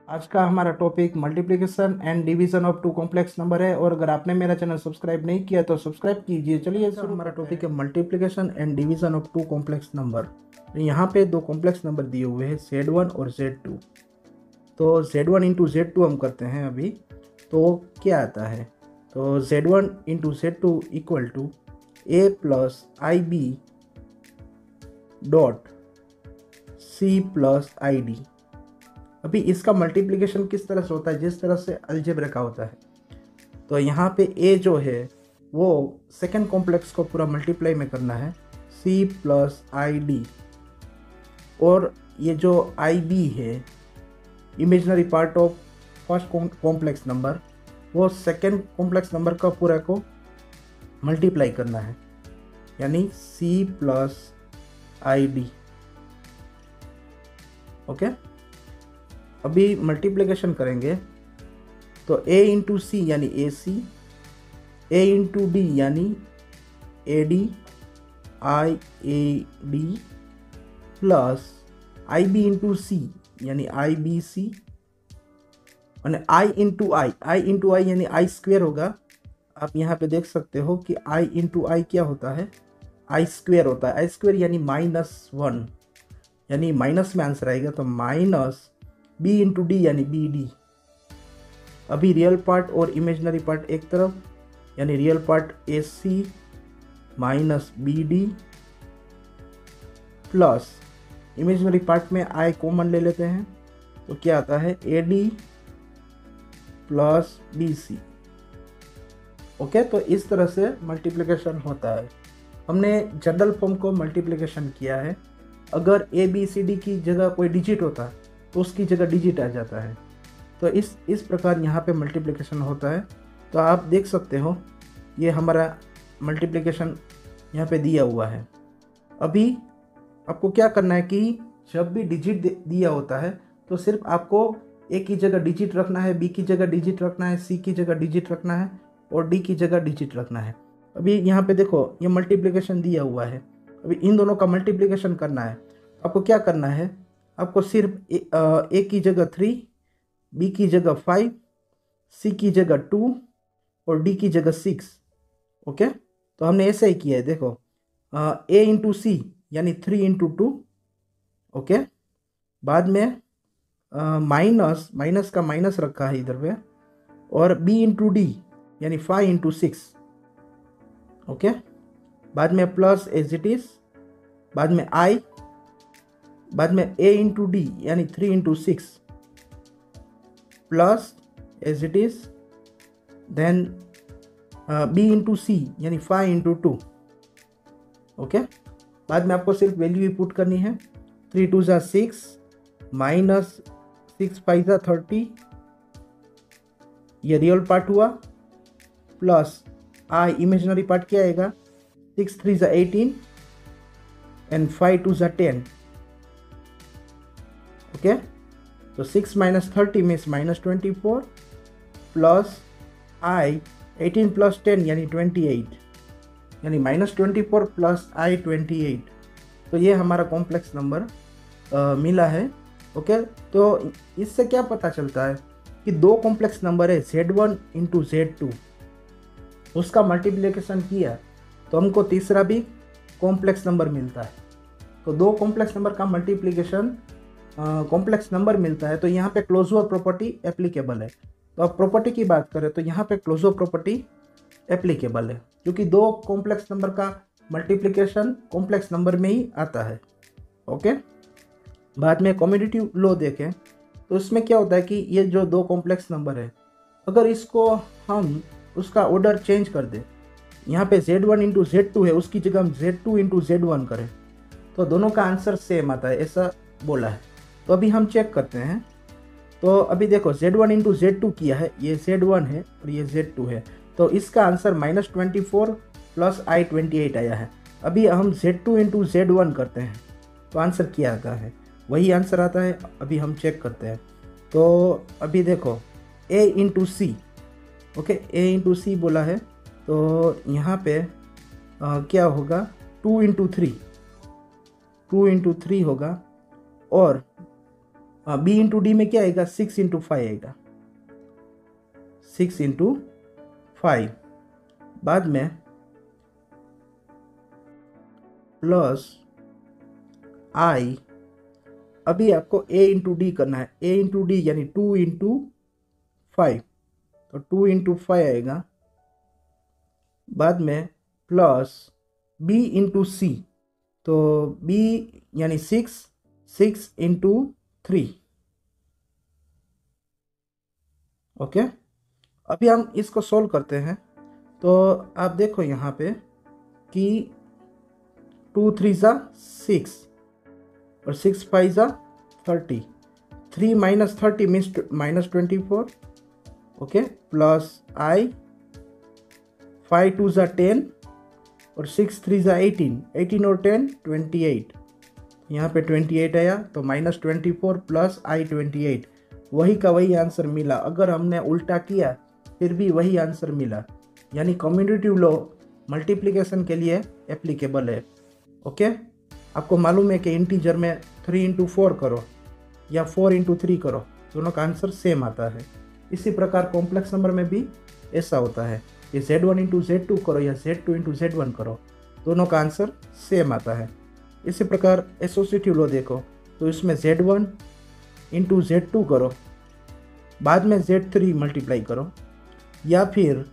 आज का हमारा topic multiplication and division of two complex number है। और अगर आपने मेरा चैनल सब्सक्राइब नहीं किया तो सब्सक्राइब कीजिए। चलिए शुरू। हमारा टॉपिक है multiplication and division of two complex number. यहाँ पे दो कॉम्प्लेक्स नंबर दिए हुए हैं Z1 और Z2। तो Z1 इंटू Z2 हम करते हैं अभी। तो क्या आता है, तो Z1 into Z2 equal to A plus I b dot C plus I d. अभी इसका मल्टीप्लिकेशन किस तरह से होता है, जिस तरह से अलजेब्रा का होता है। तो यहाँ पे A जो है वो सेकेंड कॉम्प्लेक्स को पूरा मल्टीप्लाई में करना है, C प्लस आई डी। और ये जो आई बी है, imaginary part of first complex number, वो सेकेंड कॉम्प्लेक्स नंबर का पूरा को मल्टीप्लाई करना है, यानी C प्लस आई डी। ओके, अभी मल्टीप्लिकेशन करेंगे तो A इंटू सी यानी A C, A into D यानी A D, I A D plus I B into C यानी आई बी सी, और आई इंटू आई यानी आई स्क्वेयर होगा। आप यहाँ पे देख सकते हो कि आई इंटू आई क्या होता है, आई स्क्वेयर होता है। आई स्क्वेयर यानी -1, यानी माइनस में आंसर आएगा, तो माइनस बी इंटू डी यानी बी डी। अभी रियल पार्ट और इमेजनरी पार्ट एक तरफ, यानी real part a c minus b d plus imaginary part में आई कॉमन ले लेते हैं, तो क्या आता है a D plus b c. Okay, तो इस तरह से मल्टीप्लिकेशन होता है। हमने जनरल फॉर्म को मल्टीप्लिकेशन किया है। अगर ए बी सी डी की जगह कोई डिजिट होता है तो उसकी जगह डिजिट आ जाता है। तो इस प्रकार यहाँ पे मल्टीप्लिकेशन होता है। तो आप देख सकते हो ये हमारा मल्टीप्लिकेशन यहाँ पे दिया हुआ है। अभी आपको क्या करना है कि जब भी डिजिट दिया होता है तो सिर्फ आपको ए की जगह डिजिट रखना है, बी की जगह डिजिट रखना है, सी की जगह डिजिट रखना है और डी की जगह डिजिट रखना है। अभी यहाँ पे देखो ये मल्टीप्लिकेशन दिया हुआ है। अभी इन दोनों का मल्टीप्लिकेशन करना है। आपको क्या करना है, आपको सिर्फ ए की जगह 3, बी की जगह 5, सी की जगह 2 और डी की जगह 6। ओके, तो हमने ऐसे ही किया है। देखो ए इंटू सी यानी 3 इंटू 2। ओके, बाद में माइनस का माइनस रखा है इधर पे, और बी इंटू डी यानी 5 इंटू 6। ओके, बाद में प्लस एज इट इज, बाद में आई, बाद में ए इंटू डी यानी 3 into 6 plus as it is, then B into C यानी 5 इंटू 2। ओके, बाद में आपको सिर्फ वैल्यू ही पुट करनी है। 3 2 ज़ा 6 माइनस 6 5 ज़ा 30, ये रियल पार्ट हुआ, प्लस आई इमेजिनरी पार्ट क्या आएगा, 6 3 ज़ा 18 एंड 5 2 ज़ा 10। ओके, तो 6 माइनस 30 मीन्स -24 प्लस आई 18 प्लस 10 यानी 28, यानी -24 प्लस आई 28। तो ये हमारा कॉम्प्लेक्स नंबर मिला है। ओके, तो इससे क्या पता चलता है कि दो कॉम्प्लेक्स नंबर है Z1 इंटू Z2, उसका मल्टीप्लिकेशन किया तो हमको तीसरा भी कॉम्प्लेक्स नंबर मिलता है। तो दो कॉम्प्लेक्स नंबर का मल्टीप्लिकेशन कॉम्प्लेक्स नंबर मिलता है, तो यहाँ पे क्लोजर प्रॉपर्टी एप्लीकेबल है। तो अब प्रॉपर्टी की बात करें तो यहाँ पे क्लोजर प्रॉपर्टी एप्लीकेबल है, क्योंकि दो कॉम्प्लेक्स नंबर का मल्टीप्लिकेशन कॉम्प्लेक्स नंबर में ही आता है। ओके, बाद में कम्यूटेटिव लॉ देखें तो इसमें क्या होता है कि ये जो दो कॉम्प्लेक्स नंबर है, अगर इसको हम उसका ऑर्डर चेंज कर दें, यहाँ पे Z1 इंटू Z2 है, उसकी जगह हम Z2 इंटू Z1 करें तो दोनों का आंसर सेम आता है, ऐसा बोला है। तो अभी हम चेक करते हैं। तो अभी देखो Z1 इंटू Z2 किया है, ये Z1 है और ये Z2 है, तो इसका आंसर -24 प्लस आई 28 आया है। अभी हम Z2 इंटू Z1 करते हैं तो आंसर क्या आता है, वही आंसर आता है। अभी हम चेक करते हैं। तो अभी देखो A into C, okay, A into C बोला है, तो यहाँ पे क्या होगा, 2 इंटू 3 होगा, और बी इंटू डी में क्या आएगा, 6 इंटू 5 आएगा, 6 इंटू 5। बाद में प्लस आई, अभी आपको ए इंटू डी करना है, ए इंटू डी यानी 2 इंटू 5, तो 2 इंटू 5 आएगा। बाद में प्लस बी इंटू सी, तो बी यानी 6 इंटू 3। ओके, अभी हम इसको सोल्व करते हैं। तो आप देखो यहाँ पे कि 2 3 ज़ा 6 और 6 5 ज़ा 30, 3 माइनस 30 मीन्स -24। ओके, प्लस आई, 5 2 ज़ा 10 और 6 3 ज़ा 18, 18 और 10 28, यहाँ पे 28 आया, तो -24 प्लस आई 28, वही का वही आंसर मिला। अगर हमने उल्टा किया फिर भी वही आंसर मिला, यानी कम्यूटेटिव लॉ मल्टीप्लिकेशन के लिए एप्लीकेबल है। ओके, आपको मालूम है कि इंटीजर में 3 इंटू 4 करो या 4 इंटू 3 करो, दोनों का आंसर सेम आता है। इसी प्रकार कॉम्प्लेक्स नंबर में भी ऐसा होता है कि Z1 इंटू Z2 करो या Z2 इंटू Z1 करो, दोनों का आंसर सेम आता है। इसी प्रकार एसोसिएटिव लॉ देखो, तो इसमें Z1 इंटू Z2 करो, बाद में Z3 मल्टीप्लाई करो, या फिर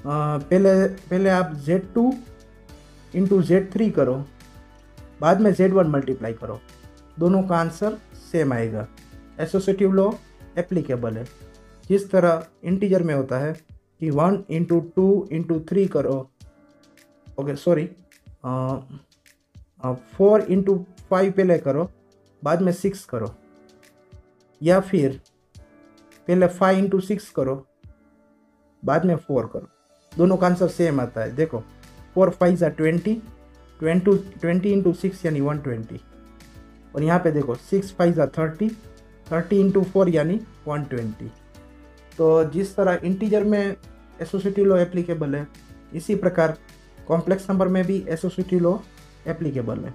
पहले आप Z2 इंटू Z3 करो, बाद में Z1 मल्टीप्लाई करो, दोनों का आंसर सेम आएगा। एसोसिएटिव लॉ एप्लीकेबल है। जिस तरह इंटीजर में होता है कि 1 इंटू 2 इंटू 3 करो, ओके सॉरी 4 इंटू 5 पहले करो, बाद में 6 करो, या फिर पहले 5 इंटू 6 करो, बाद में 4 करो, दोनों का आंसर सेम आता है। देखो 4 5 ज़ा 20, 20 इंटू 6 यानी 120, और यहाँ पे देखो 6 5 ज़ा 30, 30 इंटू 4 यानी 120। तो जिस तरह इंटीजर में एसोसिएटिव लॉ एप्लीकेबल है, इसी प्रकार कॉम्प्लेक्स नंबर में भी एसोसिएटिव लॉ एप्लीकेबल है।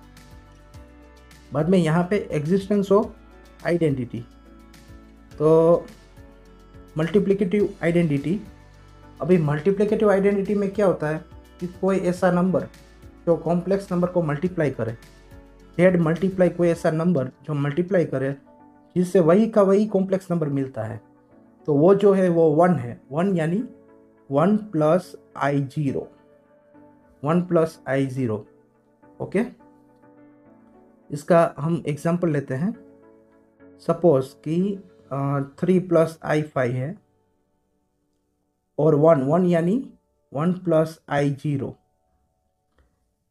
बाद में यहाँ पे एग्जिस्टेंस ऑफ आइडेंटिटी, तो मल्टीप्लिकेटिव आइडेंटिटी। अभी मल्टीप्लिकेटिव आइडेंटिटी में क्या होता है कि कोई ऐसा नंबर जो कॉम्प्लेक्स नंबर को मल्टीप्लाई करे, Z मल्टीप्लाई कोई ऐसा नंबर जो मल्टीप्लाई करे जिससे वही का वही कॉम्प्लेक्स नंबर मिलता है, तो वो जो है वो 1 है। 1 यानी 1 plus I0, 1 plus I0। Okay, इसका हम एग्जांपल लेते हैं। सपोज कि 3 प्लस I5 है और 1 यानी 1 प्लस I0।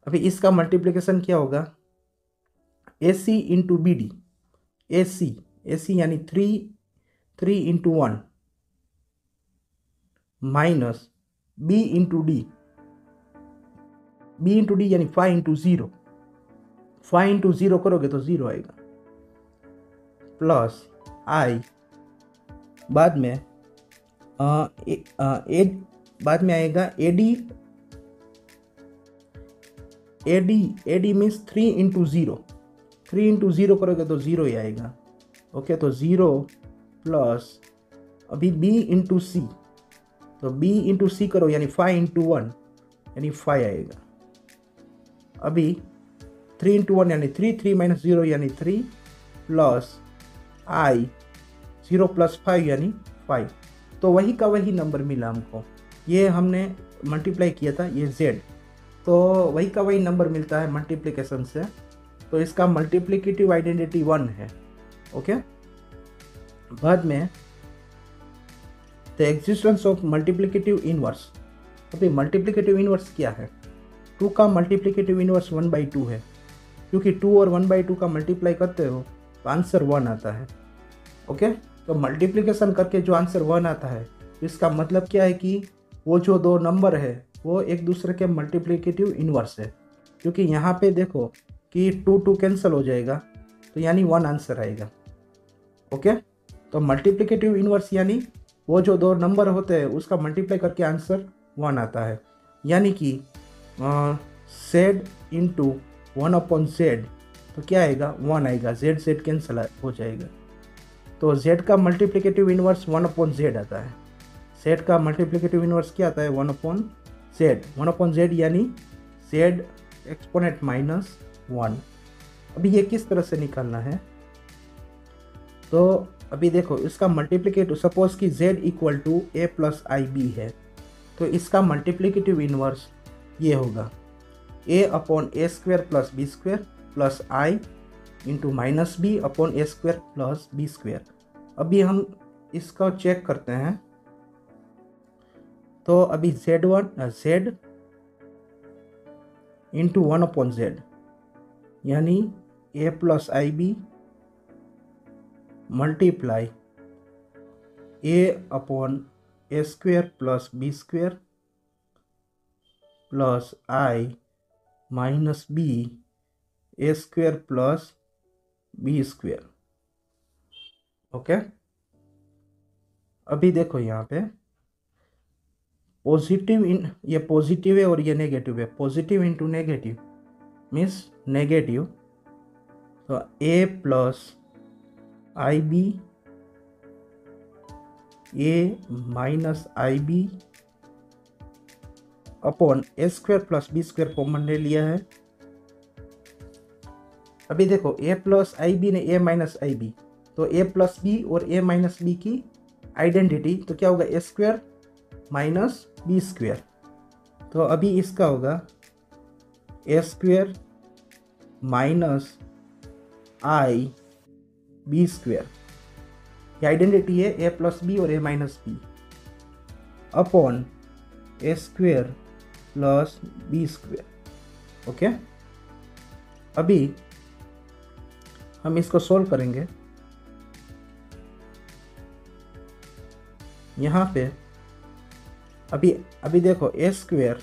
अभी इसका मल्टीप्लिकेशन क्या होगा, AC इंटू BD, AC यानी 3 into 1 minus B into D, B into D यानी 5 इंटू 0, 5 इंटू 0 करोगे तो 0 आएगा, प्लस I, बाद में बाद में आएगा AD मीन्स 3 इंटू 0, 3 इंटू 0 करोगे तो 0 ही आएगा। ओके, तो 0 प्लस अभी B इंटू C, तो B इंटू C करो यानी 5 इंटू 1 यानी 5 आएगा। अभी 3 इंटू 1 यानी 3, 3 माइनस 0 यानी 3, प्लस I 0 प्लस 5 यानी 5, तो वही का वही नंबर मिला हमको। ये हमने मल्टीप्लाई किया था, ये Z, तो वही का वही नंबर मिलता है मल्टीप्लिकेशन से, तो इसका मल्टीप्लिकेटिव आइडेंटिटी 1 है। ओके, बाद में the existence of multiplicative inverse. अभी मल्टीप्लिकेटिव इनवर्स क्या है, 2 का मल्टीप्लिकेटिव इनवर्स 1/2 है, क्योंकि 2 और 1/2 का मल्टीप्लाई करते हो तो आंसर 1 आता है। ओके, तो मल्टीप्लिकेशन करके जो आंसर 1 आता है, इसका मतलब क्या है कि वो जो दो नंबर है वो एक दूसरे के मल्टीप्लिकेटिव इनवर्स है, क्योंकि यहाँ पे देखो कि 2 कैंसिल हो जाएगा, तो यानी 1 आंसर आएगा। ओके, तो मल्टीप्लिकेटिव इनवर्स यानी वो जो दो नंबर होते हैं उसका मल्टीप्लाई करके आंसर 1 आता है, यानी कि Z इंटू 1/Z, तो क्या आएगा 1 आएगा, Z कैंसिल हो जाएगा। तो z का मल्टीप्लिकेटिव इन्वर्स 1/z आता है। z का मल्टीप्लिकेटिव इन्वर्स क्या आता है? 1/z। 1/z यानी z एक्सपोनेंट -1। अभी ये किस तरह से निकालना है? तो अभी देखो, इसका मल्टीप्लिकेटिव, सपोज कि z equal to a plus I B है, तो इसका मल्टीप्लिकेटिव इन्वर्स ये होगा a/a² plus b² plus i into -b/a² plus b²। अभी हम इसका चेक करते हैं। तो अभी z इंटू 1/z यानी a plus I b multiply a/a² plus b² plus i minus b/a² plus b²। Okay, अभी देखो यहाँ पे पॉजिटिव ये पॉजिटिव है और ये नेगेटिव है। Positive into negative means negative. तो a plus I b, a minus i b upon a² plus b² common ले लिया है। अभी देखो a प्लस आई बी ने a माइनस आई बी, तो a प्लस बी और a माइनस बी की आइडेंटिटी, तो क्या होगा? a² minus b²। तो अभी इसका होगा a² माइनस आई b²। ये आइडेंटिटी है a प्लस बी और a minus b upon a² plus b²। Okay, अभी हम इसको सोल्व करेंगे। यहाँ पे अभी देखो a²,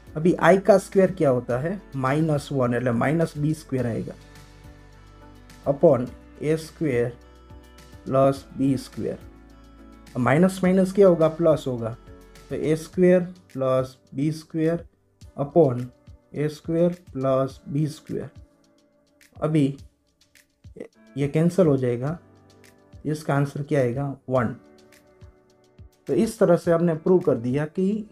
अभी i का स्क्वायर क्या होता है? -1, એટલે -b² आएगा upon a² plus b²। Minus minus क्या होगा? प्लस होगा। तो a² plus b² upon a² plus b²। अभी ये कैंसिल हो जाएगा, इसका आंसर क्या आएगा? 1। तो इस तरह से हमने प्रूव कर दिया कि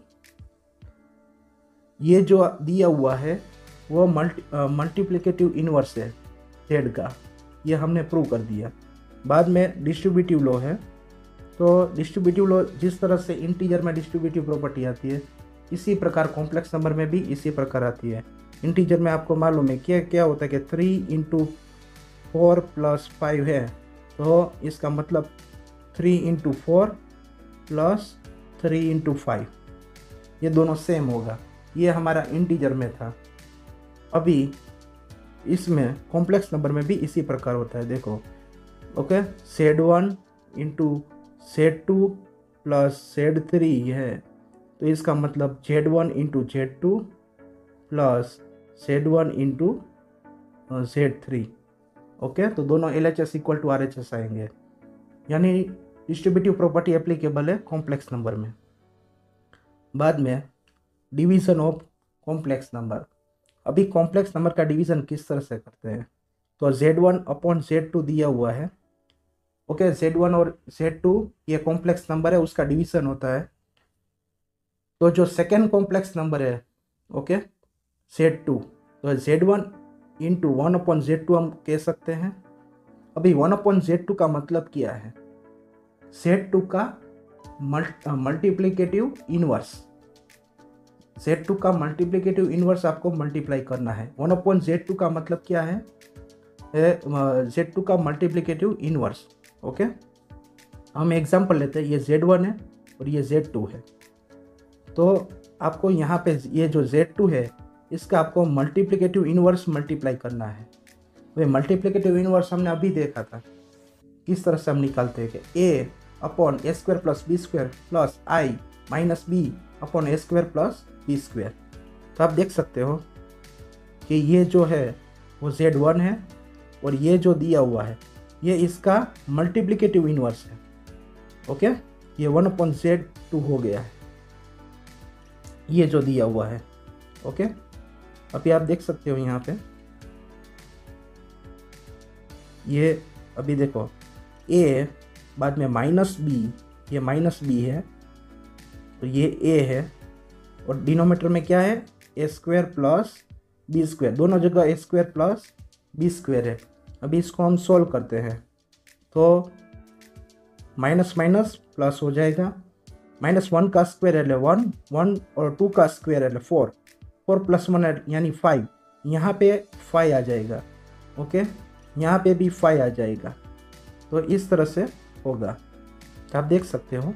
ये जो दिया हुआ है वो मल्टीप्लिकेटिव इन्वर्स है z का। ये हमने प्रूव कर दिया। बाद में डिस्ट्रीब्यूटिव लॉ है। तो डिस्ट्रीब्यूटिव लॉ जिस तरह से इंटीजर में डिस्ट्रीब्यूटिव प्रॉपर्टी आती है, इसी प्रकार कॉम्प्लेक्स नंबर में भी इसी प्रकार आती है। इंटीजर में आपको मालूम है क्या होता है कि 3 इंटू 4 प्लस 5 है, तो इसका मतलब 3 इंटू 4 प्लस 3 इंटू 5, ये दोनों सेम होगा। ये हमारा इंटीजर में था। अभी इसमें कॉम्प्लेक्स नंबर में भी इसी प्रकार होता है। देखो, okay, z1 into z2 plus z3 है, तो इसका मतलब z1 into z2 plus z1 into z3। Okay, तो दोनों LHS इक्वल टू RHS आएंगे, यानी डिस्ट्रीब्यूटिव प्रॉपर्टी एप्लीकेबल है कॉम्प्लेक्स नंबर में। बाद में डिवीज़न ऑफ कॉम्प्लेक्स नंबर। अभी कॉम्प्लेक्स नंबर का डिवीज़न किस तरह से करते हैं? तो z1 अपॉन z2 दिया हुआ है। ओके, z1 और z2 ये कॉम्प्लेक्स नंबर है, उसका डिवीज़न होता है। तो जो सेकेंड कॉम्प्लेक्स नंबर है, ओके, z2, तो z1 इंटू 1/z2 हम कह सकते हैं। अभी 1/z2 का मतलब क्या है? z2 का मल्टीप्लिकेटिव इन्वर्स। z2 का मल्टीप्लिकेटिव इन्वर्स आपको मल्टीप्लाई करना है। 1/z2 का मतलब क्या है? z2 का मल्टीप्लिकेटिव इन्वर्स। ओके, हम एग्जांपल लेते हैं। ये z1 है और ये z2 है। तो आपको यहाँ पे ये जो z2 है, इसका आपको मल्टीप्लिकेटिव इन्वर्स मल्टीप्लाई करना है। वे मल्टीप्लिकेटिव इन्वर्स हमने अभी देखा था, किस तरह से हम निकालते हैं कि a/a² plus b² plus i minus b/a² plus b²। तो आप देख सकते हो कि ये जो है वो z1 है और ये जो दिया हुआ है ये इसका मल्टीप्लिकेटिव इन्वर्स है। ओके, ये 1/z2 हो गया है, ये जो दिया हुआ है। ओके, अभी आप देख सकते हो यहाँ पे ये, अभी देखो ए, बाद में माइनस बी, ये माइनस बी है तो ये ए है, और डिनोमीटर में क्या है, ए स्क्वायर प्लस बी स्क्वायर, दोनों जगह ए स्क्वायर प्लस बी स्क्वायर है। अभी इसको हम सोल्व करते हैं तो माइनस माइनस प्लस हो जाएगा, -1 का स्क्वायर है 1, 1 और 2 का स्क्वायर है 4, 4 + 1 यानी 5, यहाँ पे 5 आ जाएगा। ओके, यहाँ पे भी 5 आ जाएगा। तो इस तरह से होगा, आप देख सकते हो।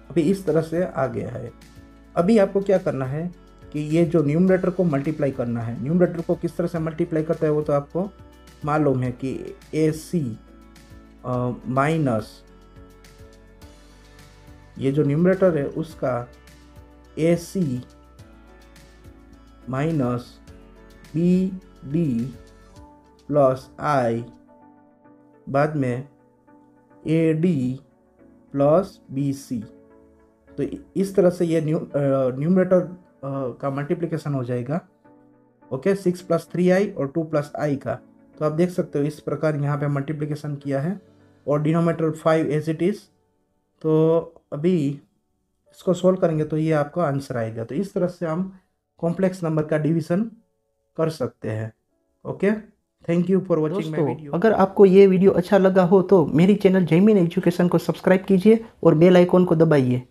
अभी इस तरह से आ गया है। अभी आपको क्या करना है कि ये जो न्यूमरेटर को मल्टीप्लाई करना है, न्यूमरेटर को किस तरह से मल्टीप्लाई करता है वो तो आपको मालूम है कि ए सी माइनस, ये जो न्यूमरेटर है उसका a c minus b d plus i, बाद में a D plus b c. तो इस तरह से ये न्यूमरेटर का मल्टीप्लिकेशन हो जाएगा। ओके, 6 + 3i और 2 + i का। तो आप देख सकते हो इस प्रकार यहाँ पे मल्टीप्लिकेशन किया है, और डिनोमीटर 5 एज इट इज़। तो अभी इसको सोल्व करेंगे तो ये आपका आंसर आएगा। तो इस तरह से हम कॉम्प्लेक्स नंबर का डिवीज़न कर सकते हैं। Okay, thank you for watching my video. अगर आपको ये वीडियो अच्छा लगा हो तो मेरी चैनल जैमिन एजुकेशन को सब्सक्राइब कीजिए और बेल आइकॉन को दबाइए।